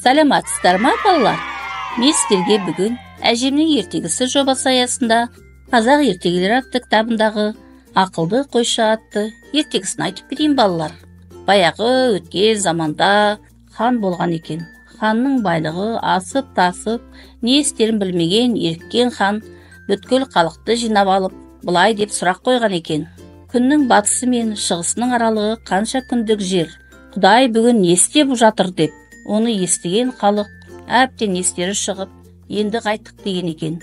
Саламатсыздар ма балалар? Мен сіздерге бүгін әжемнің ертегісі жобасы аясында қазақ ертегілері атты кітабындағы ақылды қойшы атты ертегісін айтып берейін балалар. Баяғы өткен заманда хан болған екен. Ханның байлығы асып тасып, не істерін білмеген еріккен хан бүткіл халықты жинап алып, былай деп сұрақ қойған екен. Күннің батысы мен шығысының аралығы қанша күндік жер? Құдай бүгін не істеп жатыр деп. Оны естіген халық әбден естері шығып, енді қайттық деген екен.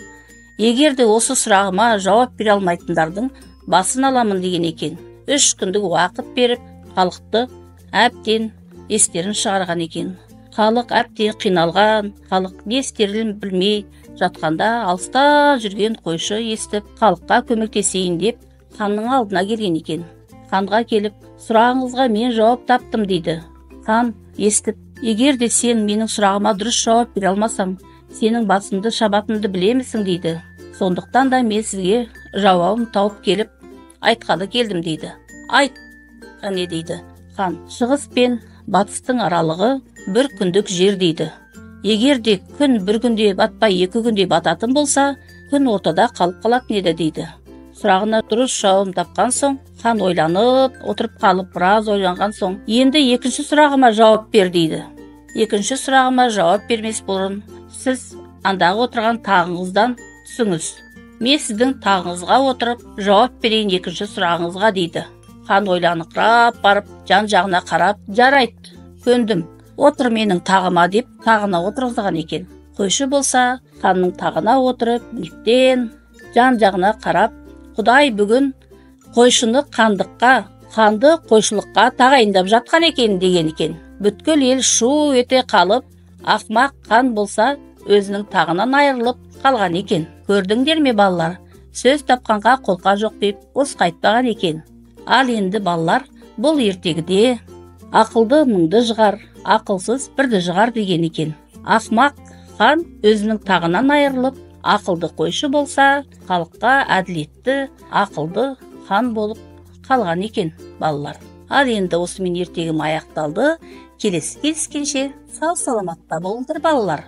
Егер де осы сұрағыма жауап бере алмайтындардың басын аламын деген екен. 3 күндік уақыт беріп, халықты әбден естерін шығарған екен. Халық әбден қиналған, халық не істерін білмей жатқанда алыста жүрген қойшы естіп, халыққа көмектесейін деп ханның алдына келген екен. Ханға келіп, сұрағыңызға мен жауап таптым дейді. Хан естіп, егер де сен менің сұрағыма дұрыс жауап бере алмасаң, сенің басыңды шабатынды білемісің дейді. Сондықтан да мен сізге жауабын тауып келіп, айтқалы келдім дейді. Айт, не дейді хан? Шығыс пен батыстың аралығы 1 күндік жер дейді. Егер де күн 1 күнде батпай 2 күнде бататын болса, күн ортада қалып қалатын еді дейді. Сұрағына дұрыс жауабын тапқан соң, хан ойланып, отырып қалып, біраз ойланған соң, енді екінші сұрағыма жауап бер дейді. Екінші сұрағыма жауап бермес бұрын, сіз андағы отырған тағыңыздан түсіңіз. Мен сіздің тағыңызға отырып, жауап берейін екінші сұрағыңызға дейді. Хан ойланыңқырап барып, жан-жағына қарап, жарайды, көндім, отыр менің тағыма деп, тағына отырғызған екен. Қойшы болса, ханның тағына отырып, биіктен жан-жағына қарап, Құдай бүгін қойшыны қандыққа, ханды қойшылыққа тағайындап жатқан екен деген екен. Бүткіл ел шу ете қалып, ақмақ хан болса, өзінің тағынан айырылып қалған екен. Көрдіңдер ме балалар? Сөз тапқанға қолқа жоқ деп осқа айтпаған екен. Ал енді балалар, бұл ертегіде ақылды мыңды жығар, ақылсыз бірді жығар деген екен. Ақмақ хан өзінің тағынан айырылып, ақылды қойшы болса, халыққа әділетті, ақылды хан болып қалған екен балалар. Ал енді осымен ертегім аяқталды. Келесі кездескенше сау саламатта болыңдар балалар.